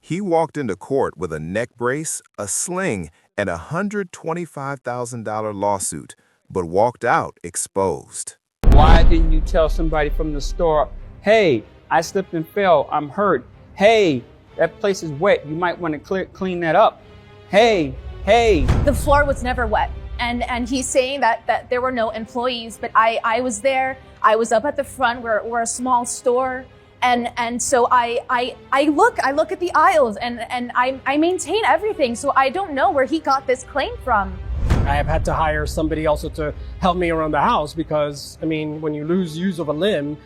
He walked into court with a neck brace, a sling, and a $125,000 lawsuit, but walked out exposed. Why didn't you tell somebody from the store, hey, I slipped and fell, I'm hurt. Hey, that place is wet, you might want to clean that up. Hey. The floor was never wet. And he's saying that there were no employees, but I was there. I was up at the front. We're a small store. And so I look at the aisles and I maintain everything. So I don't know where he got this claim from. I have had to hire somebody also to help me around the house because, I mean, when you lose use of a limb,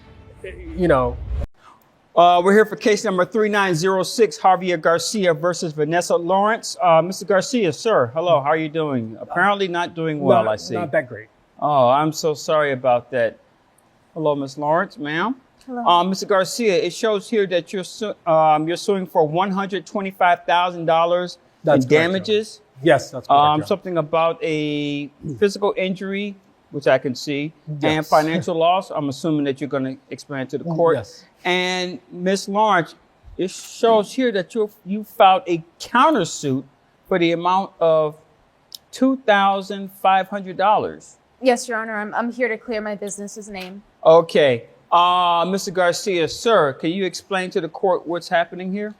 you know. We're here for case number 3906, Javier Garcia versus Vanessa Lawrence. Mr. Garcia, sir, hello, how are you doing? Apparently not doing well, I see. Not that great. Oh, I'm so sorry about that. Hello, Ms. Lawrence, ma'am. Hello. Mr. Garcia, it shows here that you're suing for $125,000 in damages. Yes, that's correct. Something about a physical injury, which I can see, Yes. and financial loss. I'm assuming that you're going to explain to the court. Yes. And Ms. Lawrence, it shows here that you filed a countersuit for the amount of $2,500. Yes, Your Honor. I'm here to clear my business's name. Okay. Mr. Garcia, sir, can you explain to the court what's happening here?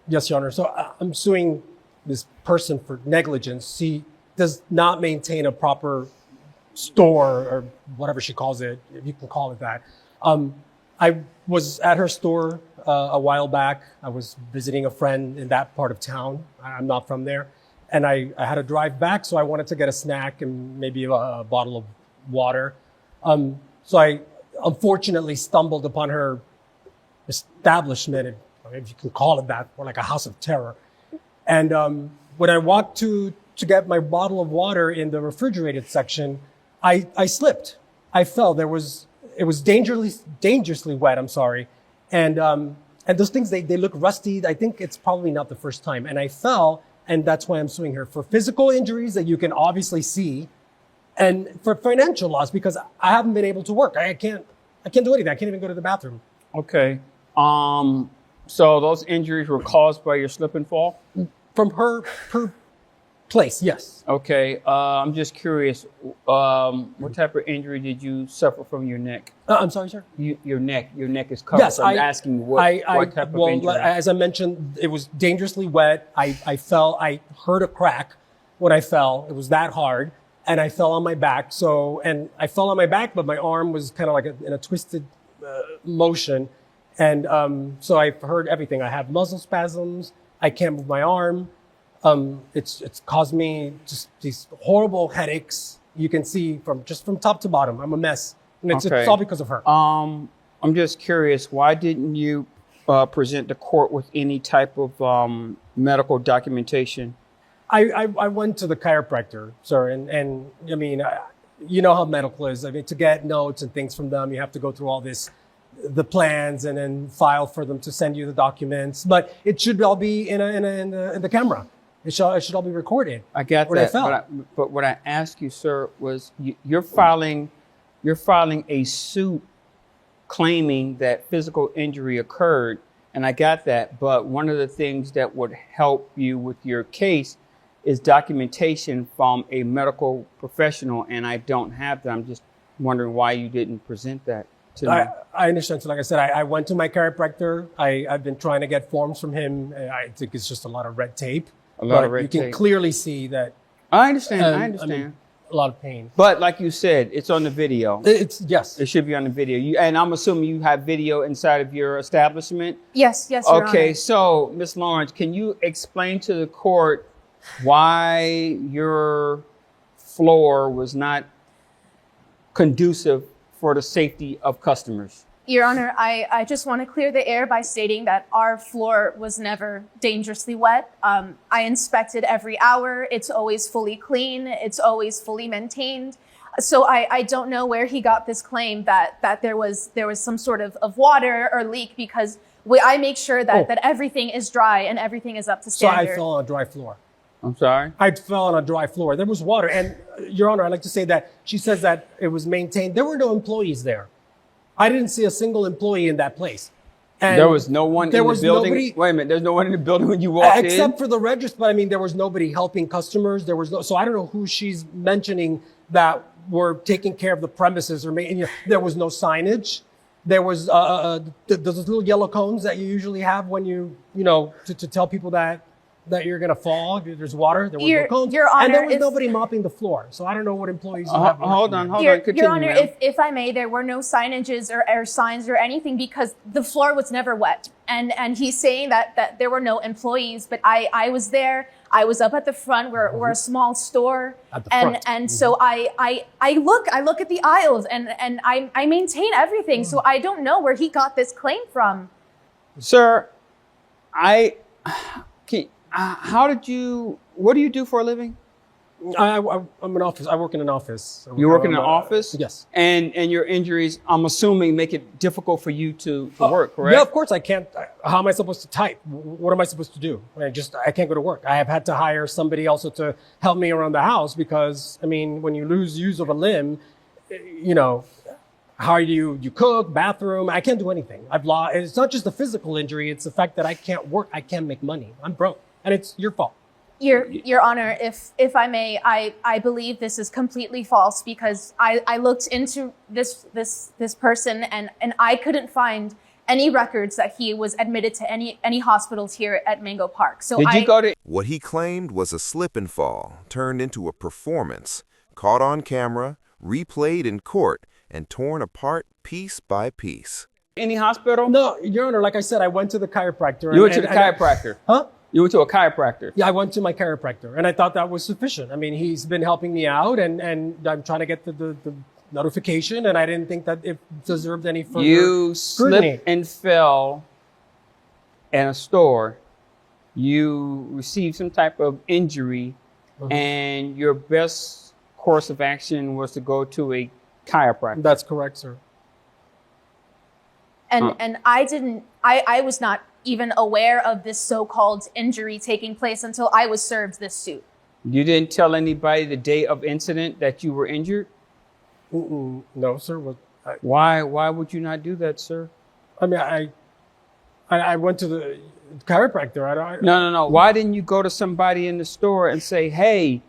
Yes, Your Honor. So I'm suing this person for negligence. She does not maintain a proper store or whatever she calls it, if you can call it that. I was at her store a while back. I was visiting a friend in that part of town. I'm not from there. And I had to drive back, so I wanted to get a snack and maybe a bottle of water. So I unfortunately stumbled upon her establishment, if you can call it that, or like a house of terror. And when I walked to get my bottle of water in the refrigerated section, I slipped. I fell. It was dangerously wet. I'm sorry. And those things, they look rusty. I think it's probably not the first time. And I fell, and that's why I'm suing her for physical injuries that you can obviously see, and for financial loss because I haven't been able to work. I can't do anything. I can't even go to the bathroom. Okay. So those injuries were caused by your slip and fall? From her place, yes. Okay. I'm just curious, what type of injury did you suffer from your neck? I'm sorry, sir? Your neck is covered. Yes, so I'm asking what type of injury? Well, as I mentioned, it was dangerously wet. I fell. I heard a crack when I fell. It was that hard. And I fell on my back. And I fell on my back, but my arm was kind of like in a twisted motion. And so I heard everything. I have muscle spasms. I can't move my arm. It's caused me just these horrible headaches. You can see from top to bottom. I'm a mess. And it's all because of her. I'm just curious, why didn't you present the court with any type of medical documentation? I went to the chiropractor, sir, and I mean, you know how medical is. I mean, to get notes and things from them, you have to go through all the plans and then file for them to send you the documents. But it should all be in the camera. It should all be recorded. I got that. But what I asked you, sir, was you're filing a suit claiming that physical injury occurred, and I got that. But one of the things that would help you with your case is documentation from a medical professional, and I don't have that. I'm just wondering why you didn't present that to me. I understand. So like I said, I went to my chiropractor. I've been trying to get forms from him. I think it's just a lot of red tape. You can clearly see that. I understand. I mean, a lot of pain. But like you said, it's on the video. Yes. It should be on the video. And I'm assuming you have video inside of your establishment? Yes, Your Honor. Okay, so Ms. Lawrence, can you explain to the court why your floor was not conducive for the safety of customers? Your Honor, I just want to clear the air by stating that our floor was never dangerously wet. I inspected every hour. It's always fully clean. It's always fully maintained. So I don't know where he got this claim that there was some sort of water or leak, because I make sure that everything is dry and everything is up to standard. So I fell on a dry floor. I'm sorry? I fell on a dry floor. There was water. And Your Honor, I'd like to say that she says that it was maintained. There were no employees there. I didn't see a single employee in that place. And there was no one there in the was building. nobody, Wait a minute. There's no one in the building when you walked except in? for the register. But I mean, there was nobody helping customers. There was no, so I don't know who she's mentioning that were taking care of the premises or making, there was no signage. There was, those little yellow cones that you usually have when to tell people that you're going to fall. There's water. There was no cones. Your Honor, and there was nobody mopping the floor. So I don't know what employees you have. Hold on. Continue, Your Honor, ma'am. if I may, there were no signages or signs or anything because the floor was never wet. And he's saying that there were no employees, but I was there. I was up at the front. We're a small store. At the front. And so I look at the aisles and I maintain everything. So I don't know where he got this claim from. Sir, what do you do for a living? I'm an office. I work in an office. You work in an office? Yes. And your injuries, I'm assuming, make it difficult for you to work, correct? Yeah, of course I can't. How am I supposed to type? What am I supposed to do? I can't go to work. I have had to hire somebody also to help me around the house because, I mean, when you lose use of a limb, how do you cook, bathroom? I can't do anything. It's not just a physical injury. It's the fact that I can't work. I can't make money. I'm broke. And it's your fault. Your Honor, if I may, I believe this is completely false because I looked into this person and I couldn't find any records that he was admitted to any hospitals here at Mango Park. So Did you go to? What he claimed was a slip and fall turned into a performance, caught on camera, replayed in court, and torn apart piece by piece. Any hospital? No, Your Honor, like I said, I went to the chiropractor. You went to the chiropractor? Huh? You went to a chiropractor? Yeah, I went to my chiropractor, and I thought that was sufficient. I mean, he's been helping me out, and I'm trying to get the notification, and I didn't think that it deserved any further You scrutiny. slipped and fell in a store. You received some type of injury, and your best course of action was to go to a chiropractor. That's correct, sir. And I was not even aware of this so-called injury taking place until I was served this suit. You didn't tell anybody the day of incident that you were injured? No, sir. Why would you not do that, sir? I mean, I went to the chiropractor. No. Why didn't you go to somebody in the store and say, hey,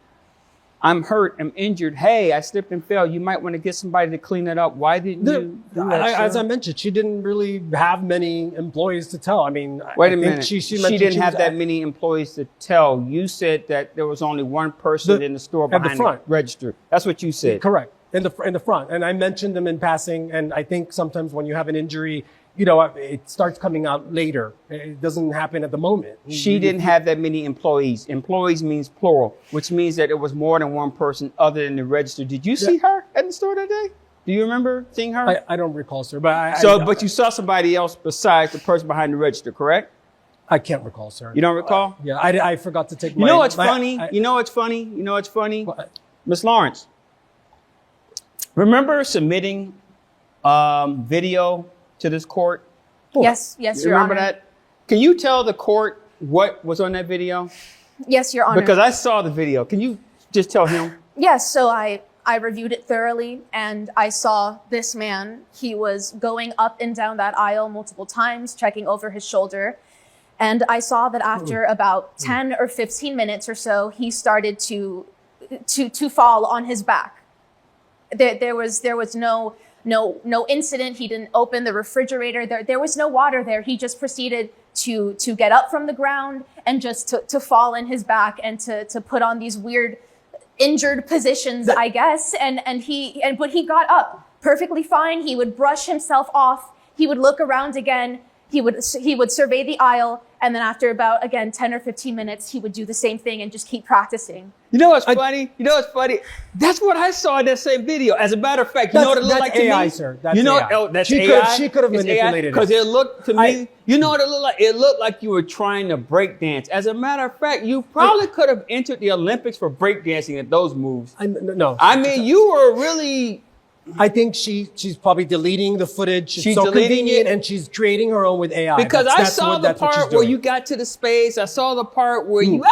I'm hurt, I'm injured. Hey, I slipped and fell. You might want to get somebody to clean it up. Why didn't you do that, As sir? I mentioned, she didn't really have many employees to tell. I mean, Wait I a think minute. She didn't have that many employees to tell. You said that there was only one person in the store at the behind front. the register. That's what you said. Correct. In the front. And I mentioned them in passing. And I think sometimes when you have an injury, it starts coming out later. It doesn't happen at the moment. She didn't have that many employees. Employees means plural, which means that it was more than one person other than the register. Did you see her at the store that day? Do you remember seeing her? I don't recall, sir. But but you saw somebody else besides the person behind the register, correct? I can't recall, sir. You don't recall? Yeah, I forgot to take my... You know what's funny? You know what's funny? Miss Lawrence, remember submitting video to this court? Yes, You Your remember Honor. that? Can you tell the court what was on that video? Yes, Your Honor. Because I saw the video. Can you just tell him? Yes, so I reviewed it thoroughly and I saw this man. He was going up and down that aisle multiple times, checking over his shoulder. And I saw that after about 10 or 15 minutes or so, he started to fall on his back. There was no incident. He didn't open the refrigerator. There was no water there. He just proceeded to get up from the ground and just to fall in his back and to put on these weird injured positions, I guess. But he got up perfectly fine. He would brush himself off. He would look around again. He would survey the aisle. And then after about, again, 10 or 15 minutes, he would do the same thing and just keep practicing. You know what's funny? That's what I saw in that same video. As a matter of fact, you know what it looked like to AI, me? Sir. That's you know, AI. That's she AI. She could have manipulated it. Because it looked to me, you know what it looked like? It looked like you were trying to break dance. As a matter of fact, you probably could have entered the Olympics for break dancing at those moves. No. I mean, you were really... I think she's probably deleting the footage. She's It's so deleting convenient, it? and she's creating her own with AI. Because I saw the part where you got to the space. I saw the part where you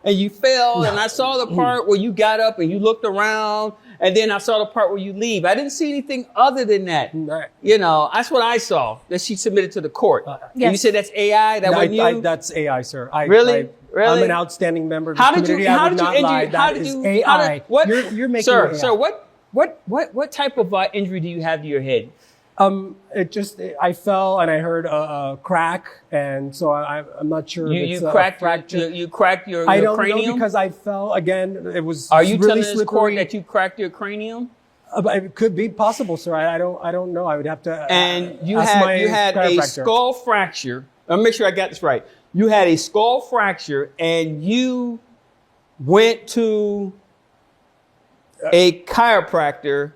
and you fell, and I saw the part where you got up and you looked around And then I saw the part where you leave. I didn't see anything other than that. Right. You know, that's what I saw that she submitted to the court. And you said that's AI? That wasn't you? That's AI, sir. Really? I'm an outstanding member of the community. I would not lie. That is AI. You're making Sir, AI. sir, what type of injury do you have to your head? I fell and I heard a crack, and so I'm not sure if it's You a cracked fracture. you cracked your I don't cranium? know because I fell again. It was Are you really telling this slippery. court that you cracked your cranium? It could be possible, sir. I don't know. I would have to. And you ask had my a chiropractor. skull fracture. Let me make sure I got this right. You had a skull fracture, and you went to a chiropractor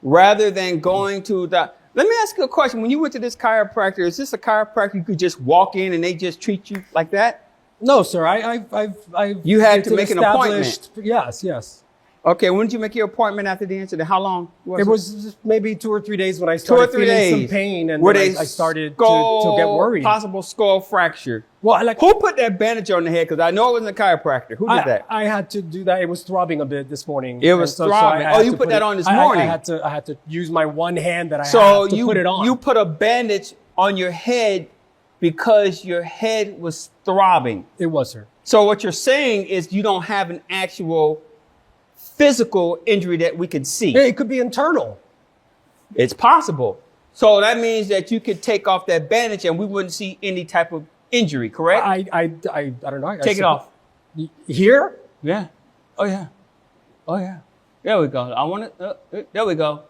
rather than going to the. Let me ask you a question. When you went to this chiropractor, is this a chiropractor you could just walk in and they just treat you like that? No, sir. You had to it's make an appointment. established- Yes. Okay, when did you make your appointment after the incident? How long was it? It was maybe 2 or 3 days when I started feeling some pain, and then I started to get worried. Possible skull fracture. Well, Who put that bandage on the head? Because I know it wasn't a chiropractor. Who did that? I had to do that. It was throbbing a bit this morning. It was And throbbing. I Oh, had you to put that it- on this morning. I had to use my one hand that I So had to put it on. you put a bandage on your head because your head was throbbing. It was, sir. So what you're saying is you don't have an actual physical injury that we could see. It could be internal. It's possible. So that means that you could take off that bandage and we wouldn't see any type of injury, correct? I don't know. Take it off. Here? Yeah. Oh, yeah. Oh, yeah. There we go. I want it. There we go.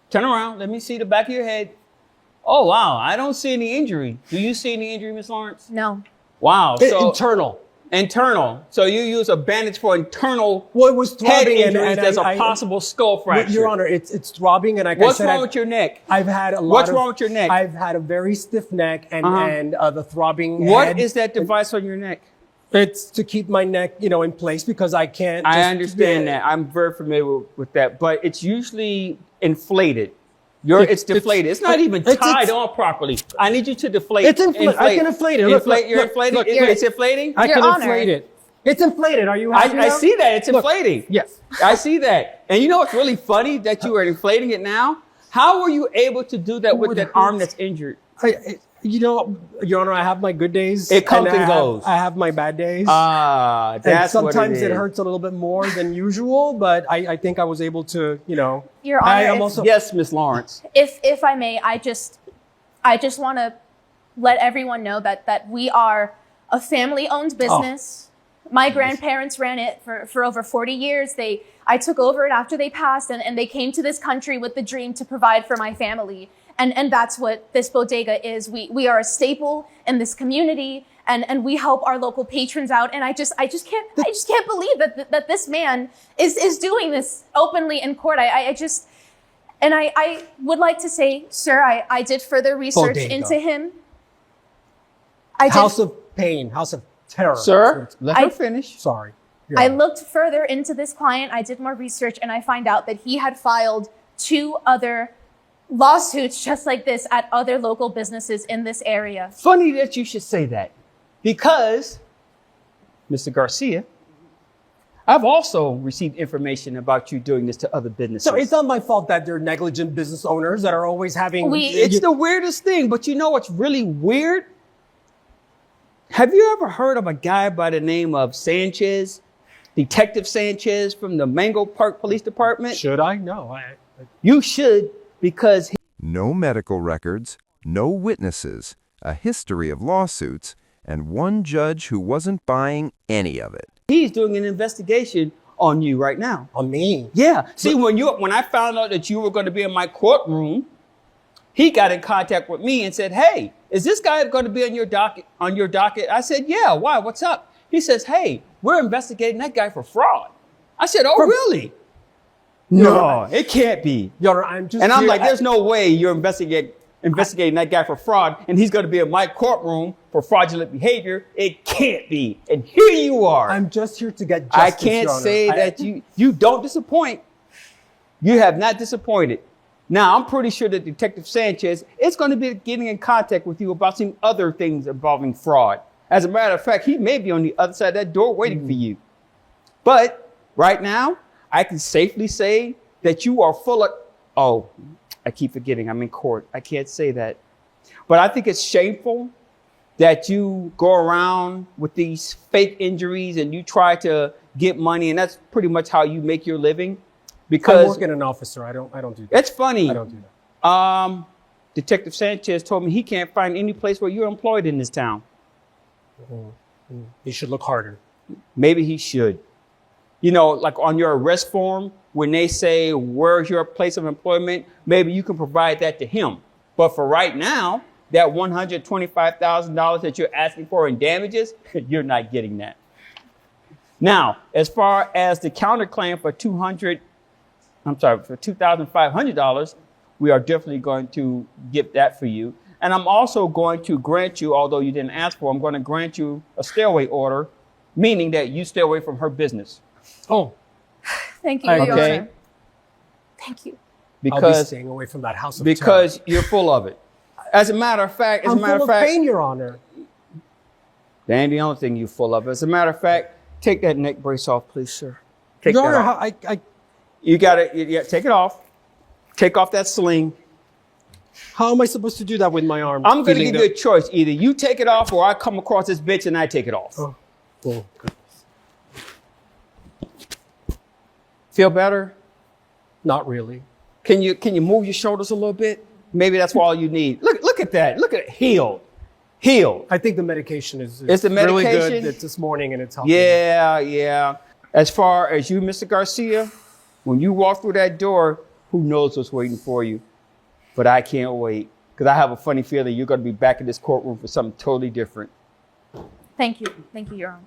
Turn around. Let me see the back of your head. Oh, wow. I don't see any injury. Do you see any injury, Ms. Lawrence? No. Wow. So Internal. internal. So you use a bandage for internal Well, it was head throbbing injuries. There's a possible skull fracture. Your Honor, it's throbbing, and like What's I said, wrong with your neck? I've had a lot What's of- wrong with your neck? I've had a very stiff neck and the throbbing What head. is that device on your neck? It's to keep my neck, in place because I can't. I just- understand that. I'm very familiar with that, but it's usually inflated. It's deflated. It's not even tied on properly. I need you to deflate. It's inflated. I can inflate it. Look, You're inflating. look, It's inflating. I can Your Honor. inflate it. It's inflated. Are you happy I now? see that. It's Look, inflating. yes. I see that. And you know what's really funny? That you are inflating it now. How were you able to do that with it that arm hurts. that's injured? Your Honor, I have my good days. It comes and I goes. I have my bad days. That's and sometimes what it is. hurts a little bit more than usual, but I think I was able to, Your I Honor, am if- also. Yes, Miss Lawrence. if I may, I just want to let everyone know that we are a family-owned business. My grandparents ran it for over 40 years. I took over it after they passed, and they came to this country with the dream to provide for my family. And that's what this bodega is. We are a staple in this community, and we help our local patrons out. And I just can't believe that this man is doing this openly in court. I would like to say, sir, I did further research Bodega. into him. House of pain, house of terror. Sir, let her finish. Sorry. Your I Honor. looked further into this client. I did more research, and I find out that he had filed 2 other lawsuits just like this at other local businesses in this area. Funny that you should say that, because, Mr. Garcia, I've also received information about you doing this to other businesses. So it's not my fault that they're negligent business owners that are always having. It's the weirdest thing, but you know what's really weird? Have you ever heard of a guy by the name of Sanchez, Detective Sanchez from the Mango Park Police Department? Should I? No. You should, because No medical records, no witnesses, a history of lawsuits, and one judge who wasn't buying any of it. he's doing an investigation on you right now. On me. Yeah. See, when I found out that you were going to be in my courtroom, he got in contact with me and said, "Hey, is this guy going to be on your docket? I said, "Yeah. Why? What's up?" He says, "Hey, we're investigating that guy for fraud." I said, "Oh, really?" No, it can't be. Your Honor, I'm just. And I'm here- like, "There's no way you're investigating that guy for fraud, and he's going to be in my courtroom for fraudulent behavior. It can't be." And here you are. I'm just here to get justice. I can't Your Honor. say that you don't disappoint. You have not disappointed. Now, I'm pretty sure that Detective Sanchez is going to be getting in contact with you about some other things involving fraud. As a matter of fact, he may be on the other side of that door waiting for you. But Right now, I can safely say that you are full of, oh, I keep forgetting, I'm in court. I can't say that. But I think it's shameful that you go around with these fake injuries and you try to get money, and that's pretty much how you make your living. Because I work in an office, sir. I don't do that. it's funny. I don't do that. Detective Sanchez told me he can't find any place where you're employed in this town. You should look harder. Maybe he should. You know, like on your arrest form, when they say, where's your place of employment, maybe you can provide that to him. But for right now, that $125,000 that you're asking for in damages, you're not getting that. Now, as far as the counterclaim for $2,500, we are definitely going to get that for you. And I'm also going to grant you, although you didn't ask for, I'm going to grant you a stay away order, meaning that you stay away from her business. Oh, Thank you, Your Okay. Honor. Thank you. I'll be Because, staying away from that house of because you're full of it. As a matter of fact, terror. I'm full of pain, Your Honor. that ain't the only thing you're full of. As a matter of fact, take that neck brace off, please, sir. Take Your that Honor, off. You got to take it off. Take off that sling. how am I supposed to do that with my arm? I'm going to feeling give you a choice. Either you take it off or I come across this bitch and I take it off. Oh, goodness. Feel better? Not really. Can you move your shoulders a little bit? Maybe that's all you need. Look at that. Look at it. Healed. I think the medication is It's the really medication? good. It's this morning and it's helping. Yeah. As far as you, Mr. Garcia, when you walk through that door, who knows what's waiting for you? But I can't wait because I have a funny feeling you're going to be back in this courtroom for something totally different. Thank you. Thank you, Your Honor.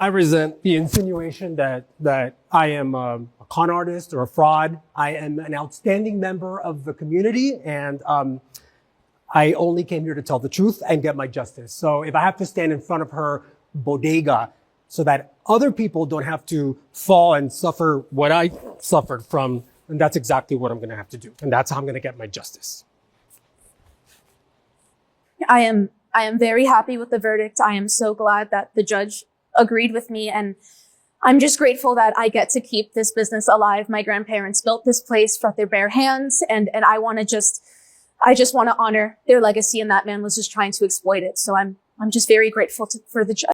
I resent the insinuation that I am a con artist or a fraud. I am an outstanding member of the community, and I only came here to tell the truth and get my justice. So if I have to stand in front of her bodega so that other people don't have to fall and suffer what I suffered from, then that's exactly what I'm going to have to do. And that's how I'm going to get my justice. I am very happy with the verdict. I am so glad that the judge agreed with me, and I'm just grateful that I get to keep this business alive. My grandparents built this place with their bare hands, and I just want to honor their legacy, and that man was just trying to exploit it. So I'm just very grateful for the judge.